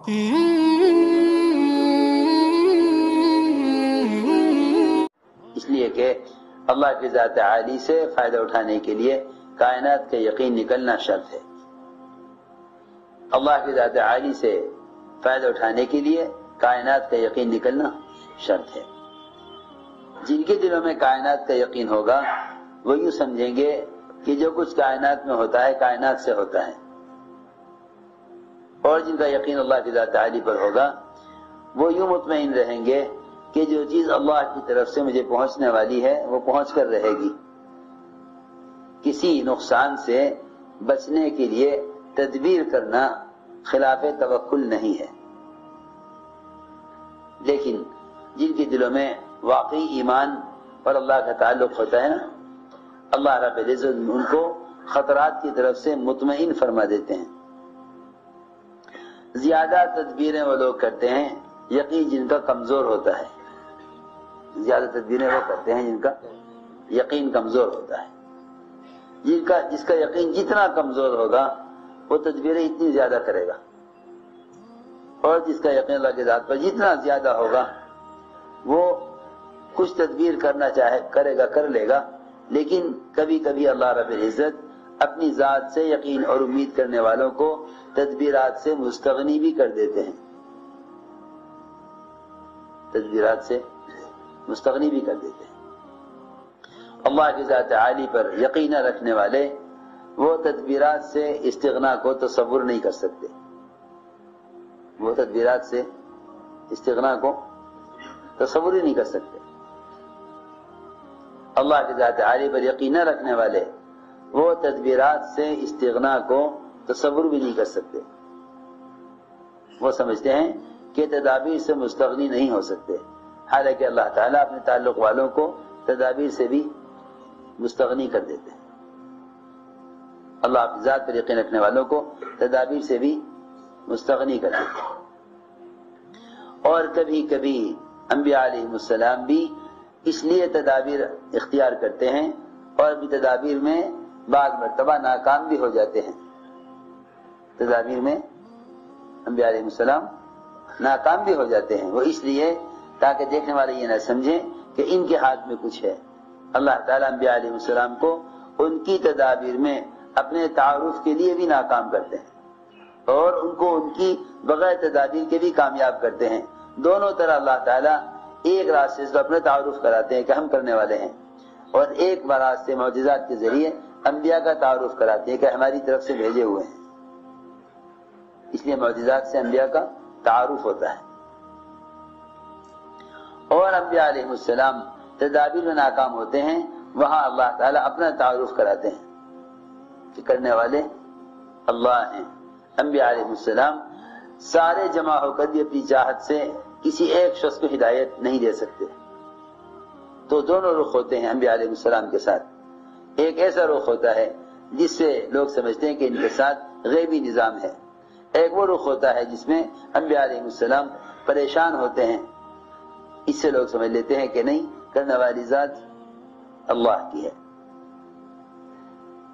اس لیے کہ اللہ کی ذات عالی سے فائدہ اٹھانے کے لیے کائنات کا یقین نکلنا شرط ہے۔ اللہ کی ذات عالی سے فائدہ اٹھانے کے لیے کائنات کا یقین نکلنا شرط ہے۔ جن کے دلوں میں کائنات کا یقین ہوگا وہ یوں سمجھیں گے کہ جو کچھ کائنات میں ہوتا ہے کائنات سے ہوتا ہے، اور جن کا یقین اللہ کی ذات عالی پر ہوگا وہ یوں مطمئن رہیں گے کہ جو چیز اللہ کی طرف سے مجھے پہنچنے والی ہے وہ پہنچ کر رہے گی۔ کسی نقصان سے بچنے کے لیے تدبیر کرنا خلاف توکل نہیں ہے۔ لیکن جن کے دلوں میں واقعی ایمان اور اللہ کا تعلق ہوتا ہے نا، اللہ رب العزت ان کو خطرات کی طرف سے مطمئن فرما دیتے ہیں۔ زیادہ تدبیریں وہ لوگ کرتے ہیں یقین جن کا کمزور ہوتا ہے، زیادہ تدبیریں وہ کرتے ہیں جن کا یقین کمزور ہوتا ہے۔ جس کا یقین جتنا کمزور ہوگا وہ تدبیریں اتنی زیادہ کرے گا، اور جس کا یقین اللہ کی ذات پر جتنا زیادہ ہوگا وہ کچھ تدبیر کرنا کرے گا، کر لے گا، لیکن کبھی کبھی اللہ رب العزت اپنی ذات سے یقین اور امید کرنے والوں کو تدبیرات سے مستغنی بھی کر دیتے ہیں، تدبیرات سے مستغنی بھی کر دیتے ہیں۔ اللہ کی ذات عالی پر یقین رکھنے والے وہ تدبیرات سے استغنا کو تصور نہیں کر سکتے، وہ تدبیرات سے استغنا کو تصور ہی نہیں کر سکتے۔ اللہ کی ذات عالی پر یقین رکھنے والے وہ تدبیرات سے استغنا کو تصور بھی نہیں کر سکتے۔ وہ سمجھتے ہیں کہ تدابیر سے مستغنی نہیں ہو سکتے، حالانکہ اللہ تعالیٰ اپنے تعلق والوں کو تدابیر سے بھی مستغنی کر دیتے ہیں۔ اللہ اپنی ذات پر یقین رکھنے والوں کو تدابیر سے بھی مستغنی کر دیتے ہیں۔ اور کبھی کبھی انبیاء علیہ السلام بھی اس لیے تدابیر اختیار کرتے ہیں اور بھی تدابیر میں بعض مرتبہ ناکام بھی ہو جاتے ہیں۔ تدابیر میں انبیاء علیہ السلام ناکام بھی ہو جاتے ہیں، وہ اس لیے تاکہ دیکھنے والے یہ نہ سمجھیں کہ ان کے ہاتھ میں کچھ ہے۔ اللہ تعالیٰ انبیاء علیہ السلام کو ان کی تدابیر میں اپنے تعارف کے لیے بھی ناکام کرتے ہیں، اور ان کو ان کی بغیر تدابیر کے بھی کامیاب کرتے ہیں۔ دونوں طرح اللہ تعالیٰ ایک راستے سے اپنے تعارف کراتے ہیں کہ ہم کرنے والے ہیں، اور ایک راستے معجزات کے ذریعے انبیاء کا تعارف کراتے ہیں کہ ہماری طرف سے بھیجے ہوئے ہیں۔ اس لیے معجزات سے انبیاء کا تعارف ہوتا ہے، اور انبیاء علیہ السلام تدابیر میں ناکام ہوتے ہیں، وہاں اللہ تعالیٰ اپنا تعارف کراتے ہیں کہ کرنے والے اللہ ہیں۔ انبیاء علیہ السلام سارے جمع ہو کر بھی اپنی چاہت سے کسی ایک شخص کو ہدایت نہیں دے سکتے، تو دونوں رخ ہوتے ہیں انبیاء علیہ السلام کے ساتھ۔ ایک ایسا رخ ہوتا ہے جس سے لوگ سمجھتے ہیں کہ ان کے ساتھ غیبی نظام ہے، ایک وہ رخ ہوتا ہے جس میں انبیاء علیہ السلام پریشان ہوتے ہیں، اس سے لوگ سمجھ لیتے ہیں کہ نہیں، کرنے والی ذات اللہ کی ہے۔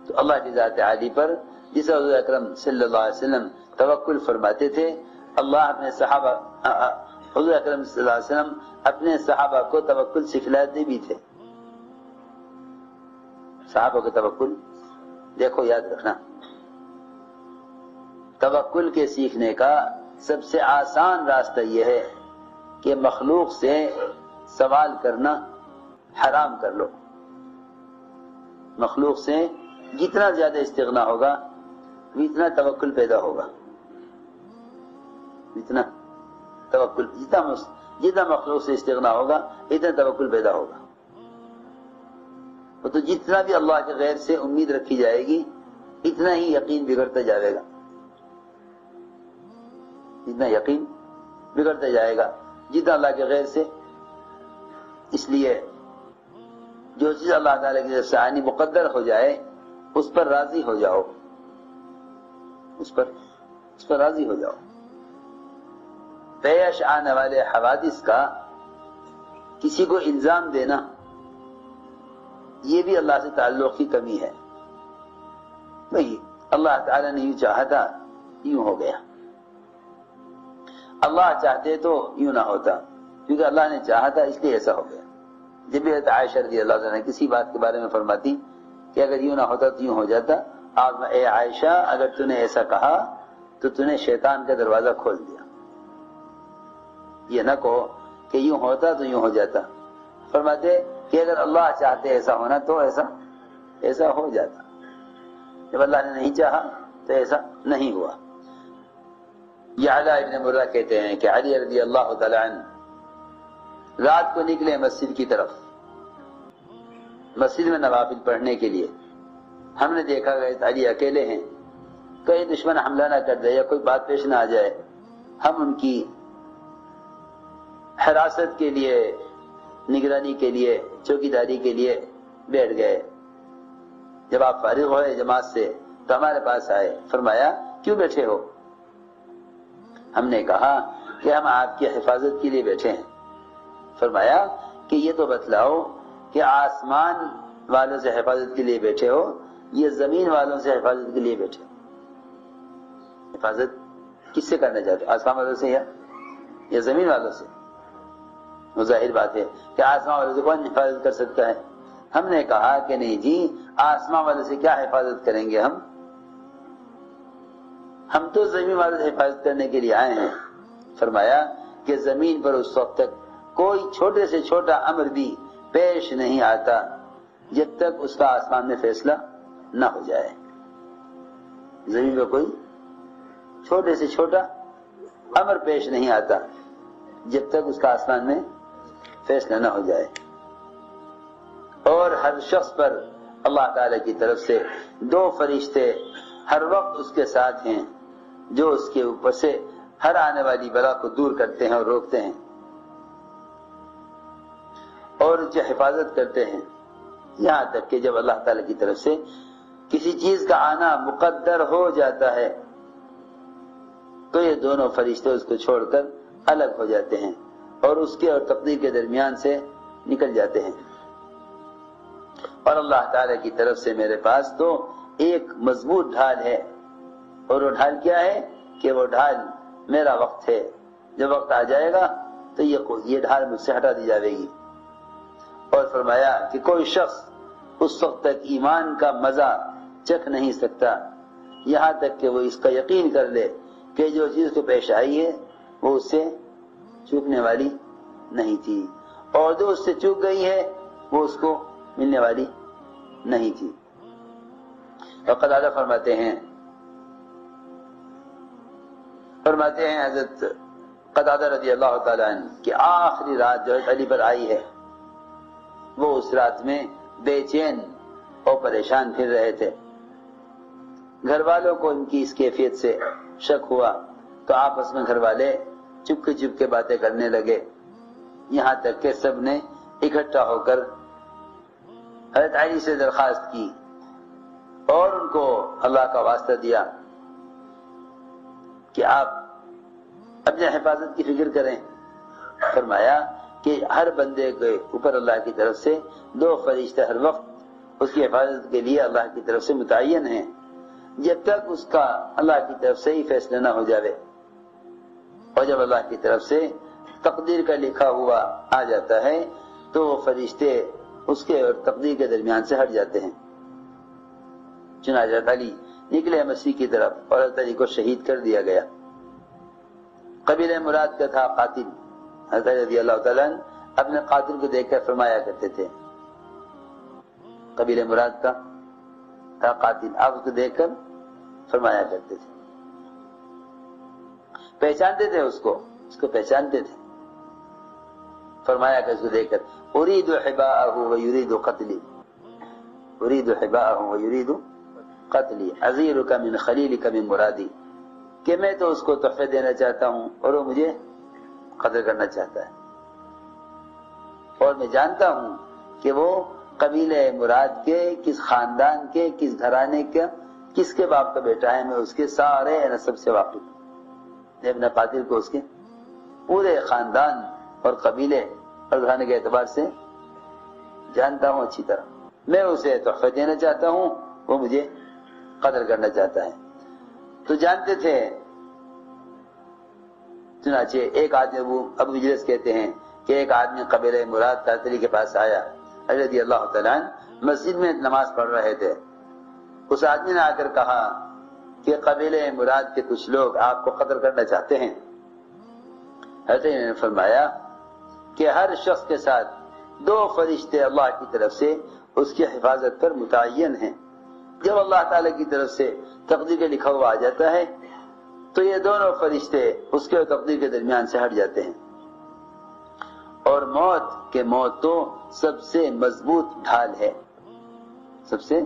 تو اللہ کی ذات عالی پر جس حضور اکرم صلی اللہ علیہ وسلم توکل فرماتے تھے، حضور اکرم صلی اللہ علیہ وسلم اپنے صحابہ کو توکل سکھلاتے بھی تھے۔ صحابہ کو توکل دیکھو، یاد رکھنا، توکل کے سیکھنے کا سب سے آسان راستہ یہ ہے کہ مخلوق سے سوال کرنا حرام کر لو۔ مخلوق سے جتنا زیادہ استغنا ہوگا اتنا توکل پیدا ہوگا، اتنا توکل، جتنا مخلوق سے استغنا ہوگا اتنا توکل پیدا ہوگا۔ تو جتنا بھی اللہ کے غیر سے امید رکھی جائے گی اتنا ہی یقین بگڑتا جائے گا، اتنا یقین بگڑتا جائے گا جتنا اللہ کے غیر سے۔ اس لیے جو چیز اللہ تعالیٰ کی طرف سے آنی مقدر ہو جائے اس پر راضی ہو جاؤ، اس پر راضی ہو جاؤ۔ پیش آنے والے حوادث کا کسی کو الزام دینا یہ بھی اللہ سے تعلق کی کمی ہے۔ نہیں، اللہ تعالیٰ نے یوں چاہا تھا، یوں ہو گیا، اللہ چاہتے تو یوں نہ ہوتا، کیونکہ اللہ نے چاہا تھا اس لیے ایسا ہو گیا۔ جب بھی عائشہ رضی اللہ عنہ کسی بات کے بارے میں فرماتی کہ اگر یوں نہ ہوتا تو یوں ہو جاتا، آپ اے عائشہ اگر تو نے ایسا کہا تو تو نے شیطان کا دروازہ کھول دیا، یہ نہ کہو کہ یوں ہوتا تو یوں ہو جاتا، فرماتے کہ اگر اللہ چاہتے ایسا ہونا تو ایسا ہو جاتا، جب اللہ نے نہیں چاہا تو ایسا نہیں ہوا۔ یہ علی ابن مرہ کہتے ہیں کہ علی رضی اللہ تعالی عنہ رات کو نکلے مسجد کی طرف، مسجد میں نوافل پڑھنے کے لیے۔ ہم نے دیکھا کہ علی اکیلے ہیں، کہیں دشمن حملہ نہ کر دے یا کوئی بات پیش نہ آ جائے، ہم ان کی حراست کے لیے، نگرانی کے لیے، چوکیداری کے لیے بیٹھ گئے۔ جب آپ فارغ ہوئے جماعت سے تو ہمارے پاس آئے، فرمایا کیوں بیٹھے ہو؟ ہم نے کہا کہ ہم آپ کی حفاظت کے لیے بیٹھے ہیں۔ فرمایا کہ یہ تو بتلاؤ کہ آسمان والوں سے حفاظت کے لیے بیٹھے ہو یہ زمین والوں سے حفاظت کے لیے بیٹھے ہو؟ حفاظت کس سے کرنا چاہتے؟ آسمان والوں سے یا زمین والوں سے؟ وہ ظاہر بات ہے کہ آسمان والوں سے کون حفاظت کر سکتا ہے؟ ہم نے کہا کہ نہیں جی، آسمان والوں سے کیا حفاظت کریں گے ہم تو زمین والوں سے حفاظت کرنے کے لیے آئے ہیں۔ فرمایا کہ زمین پر اس وقت تک کوئی چھوٹے سے چھوٹا امر بھی پیش نہیں آتا جب تک اس کا آسمان میں فیصلہ نہ ہو جائے۔ زمین پر کوئی چھوٹے سے چھوٹا امر پیش نہیں آتا جب تک اس کا آسمان میں فیصلہ نہ ہو جائے، اور ہر شخص پر اللہ تعالی کی طرف سے 2 فرشتے ہر وقت اس کے ساتھ ہیں جو اس کے اوپر سے ہر آنے والی بلا کو دور کرتے ہیں اور روکتے ہیں اور جو حفاظت کرتے ہیں، یہاں تک کہ جب اللہ تعالی کی طرف سے کسی چیز کا آنا مقدر ہو جاتا ہے تو یہ دونوں فرشتے اس کو چھوڑ کر الگ ہو جاتے ہیں اور اس کے اور تقدیر کے درمیان سے نکل جاتے ہیں۔ اور اللہ تعالی کی طرف سے میرے پاس تو ایک مضبوط ڈھال ہے، اور وہ ڈھال کیا ہے کہ وہ ڈھال میرا وقت ہے، جب وقت آ جائے گا تو یہ ڈھال مجھ سے ہٹا دی جائے گی۔ اور فرمایا کہ کوئی شخص اس وقت تک ایمان کا مزہ چکھ نہیں سکتا یہاں تک کہ وہ اس کا یقین کر لے کہ جو چیز کو پیش آئی ہے وہ اس سے چوکنے والی نہیں تھی، اور جو اس سے چوک گئی ہے وہ اس کو ملنے والی نہیں تھی۔ اور قتادہ فرماتے ہیں حضرت قتادہ رضی اللہ تعالی عنہ کہ آخری رات جو علی پر آئی ہے وہ اس رات میں بے چین اور پریشان پھر رہے تھے۔ گھر والوں کو ان کی اس کیفیت سے شک ہوا تو آپس میں گھر والے چپ کے باتیں کرنے لگے، یہاں تک کہ سب نے اکٹھا ہو کر حضرت علی سے درخواست کی اور ان کو اللہ کا واسطہ دیا کہ آپ اپنے حفاظت کی فکر کریں۔ فرمایا کہ ہر بندے کے اوپر اللہ کی طرف سے 2 فرشتے ہر وقت اس کی حفاظت کے لیے اللہ کی طرف سے متعین ہیں جب تک اس کا اللہ کی طرف سے ہی فیصلہ نہ ہو جائے، اور جب اللہ کی طرف سے تقدیر کا لکھا ہوا آ جاتا ہے تو وہ فرشتے اس کے اور تقدیر کے درمیان سے ہٹ جاتے ہیں۔ چنانچہ حضرت علی نکلے مسیح کی طرف اور حضرت علی کو شہید کر دیا گیا۔ قبیلہ مراد کا تھا قاتل۔ حضرت علی رضی اللہ تعالیٰ اپنے قاتل کو دیکھ کر فرمایا کرتے تھے، قبیلہ مراد کا تھا قاتل، آپ اس کو دیکھ کر فرمایا کرتے تھے، پہچانتے تھے اس کو پہچانتے تھے۔ فرمایا کہ اس کو دیکھ کر اريد حباءه ويريد قتلي، اريد حباءه ويريد قتلي اعذرك من خليلك من مرادي، کہ میں تو اس کو تحفے دینا چاہتا ہوں اور وہ مجھے قتل کرنا چاہتا ہے، اور میں جانتا ہوں کہ وہ قبیلہ مراد کے کس خاندان کے کس گھرانے کا کس کے باپ کا بیٹا ہے، میں اس کے سارے نسب سے واقف ہوں، میں اپنے قاتل کو اس کے پورے خاندان اور قبیلے اور گھرانے کے اعتبار سے جانتا ہوں اچھی طرح، میں اسے تحفہ دینا چاہتا ہوں، وہ مجھے قتل کرنا چاہتا ہے۔ تو جانتے تھے چنانچہ ایک آدمی ابو مجلس کہتے ہیں کہ ایک آدمی قبیلہ مراد تاتری کے پاس آیا، علی رضی اللہ تعالیٰ عنہ مسجد میں نماز پڑھ رہے تھے۔ اس آدمی نے آ کر کہا کہ قبیلہ مراد کے کچھ لوگ آپ کو قتل کرنا چاہتے ہیں۔ حضرت نے فرمایا کہ ہر شخص کے ساتھ 2 فرشتے اللہ کی طرف سے اس کی حفاظت پر متعین ہیں۔ جب اللہ تعالیٰ کی طرف سے تقدیر کے لکھا ہوا آ جاتا ہے تو یہ دونوں فرشتے اس کے اور تقدیر کے درمیان سے ہٹ جاتے ہیں۔ اور موت تو سب سے مضبوط ڈھال ہے، سب سے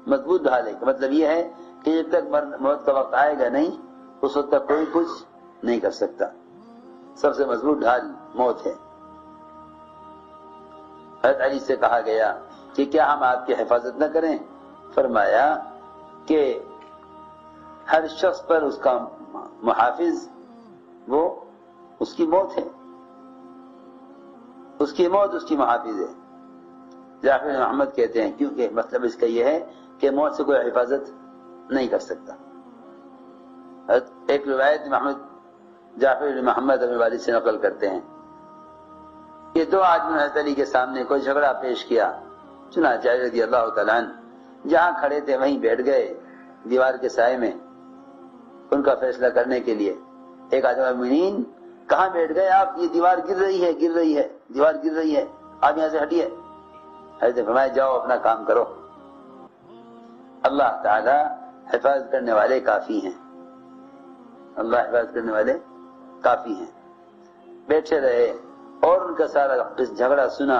مضبوط ڈھال ہے، مطلب یہ ہے کہ جب تک موت کا وقت آئے گا نہیں اس وقت تک کوئی کچھ نہیں کر سکتا۔ سب سے مضبوط ڈھال موت ہے۔ حضرت علی سے کہا گیا کہ کیا ہم آپ کی حفاظت نہ کریں؟ فرمایا کہ ہر شخص پر اس کا محافظ وہ اس کی موت ہے، اس کی موت اس کی محافظ ہے۔ جعفر بن محمد کہتے ہیں کیونکہ مطلب اس کا یہ ہے کہ موت سے کوئی حفاظت نہیں کر سکتا۔ ایک روایت جعفر بن محمد اپنے والد سے نقل کرتے ہیں کہ 2 آدمی حضرت علی کے سامنے کوئی جھگڑا پیش کیا، چنانچہ علی رضی اللہ تعالیٰ عنہ جہاں کھڑے تھے وہیں بیٹھ گئے دیوار کے سائے میں ان کا فیصلہ کرنے کے لیے۔ ایک آدمی مومنین کہاں بیٹھ گئے آپ؟ یہ دیوار گر رہی ہے دیوار گر رہی ہے، آپ یہاں سے ہٹیے۔ حضرت نے فرمایا جاؤ اپنا کام کرو، اللہ تعالی حفاظت کرنے والے کافی ہیں، اللہ حفاظت کرنے والے کافی ہیں۔ بیٹھے رہے اور ان کا سارا جھگڑا سنا،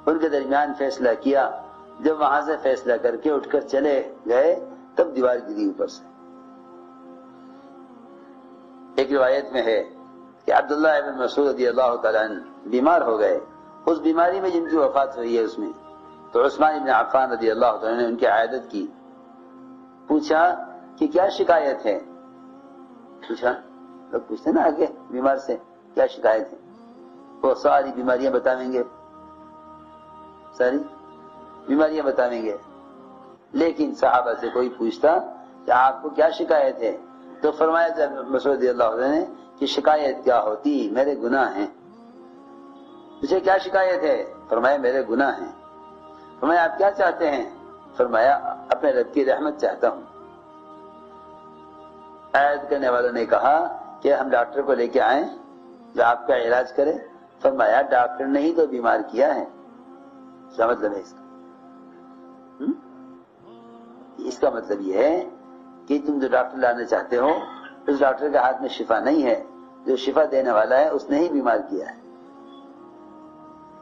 ان کے درمیان فیصلہ کیا۔ جب وہاں سے فیصلہ کر کے اٹھ کر چلے گئے تب دیوار گری اوپر سے۔ ایک روایت میں ہے کہ عبداللہ ابن مسعود رضی اللہ تعالیٰ عنہ بیمار ہو گئے، اس بیماری میں جن کی وفات ہوئی ہے اس میں تو عثمان ابن عفان رضی اللہ تعالیٰ نے ان کی عیادت کی، پوچھا کہ کیا شکایت ہے؟ پوچھا، لوگ پوچھتے نا آگے بیمار سے کیا شکایت ہے، وہ ساری بیماریاں بتائیں گے، ساری بیماریاں بتائیں گے، لیکن صحابہ سے کوئی پوچھتا کہ آپ کو کیا شکایت ہے تو فرمایا جب مسعود رضی اللہ عنہ نے کہ شکایت کیا ہوتی، میرے گناہ ہیں۔ مجھے کیا شکایت ہے؟ فرمایا میرے گناہ ہیں۔ فرمایا آپ کیا چاہتے ہیں؟ فرمایا اپنے رب کی رحمت چاہتا ہوں۔ عیادت کرنے والوں نے کہا کہ ہم ڈاکٹر کو لے کے آئیں جو آپ کا علاج کرے۔ فرمایا ڈاکٹر نے ہی تو بیمار کیا ہے۔ کیا مطلب ہے اس کا؟ اس کا مطلب یہ ہے کہ تم جو ڈاکٹر لانا چاہتے ہو اس ڈاکٹر کے ہاتھ میں شفا نہیں ہے، جو شفا دینے والا ہے اس نے ہی بیمار کیا ہے،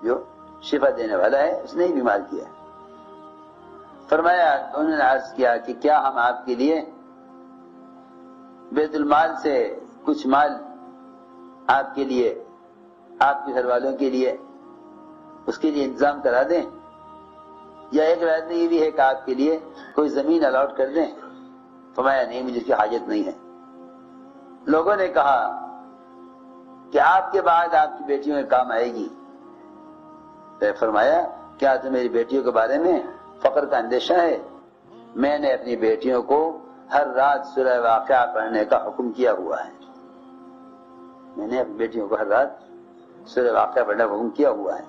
جو شفا دینے والا ہے اس نے ہی بیمار کیا ہے۔ فرمایا انہوں نے عرض کیا کہ کیا ہم آپ کے لیے بیت المال سے کچھ مال آپ کے لیے، آپ کے گھر والوں کے لیے اس کے لیے انتظام کرا دیں، یا ایک روایت میں یہ بھی ہے کہ آپ کے لیے کوئی زمین الاٹ کر دیں؟ فرمایا نہیں، مجھے اس کی حاجت نہیں ہے۔ لوگوں نے کہا کہ آپ کے بعد آپ کی بیٹیوں میں کام آئے گی۔ فرمایا کیا تم میری بیٹیوں کے بارے میں فقر کا اندیشہ ہے؟ میں نے اپنی بیٹیوں کو ہر رات سورہ واقعہ پڑھنے کا حکم کیا ہوا ہے، میں نے اپنی بیٹیوں کو ہر رات سورہ واقعہ پڑھنے کا حکم کیا ہوا ہے۔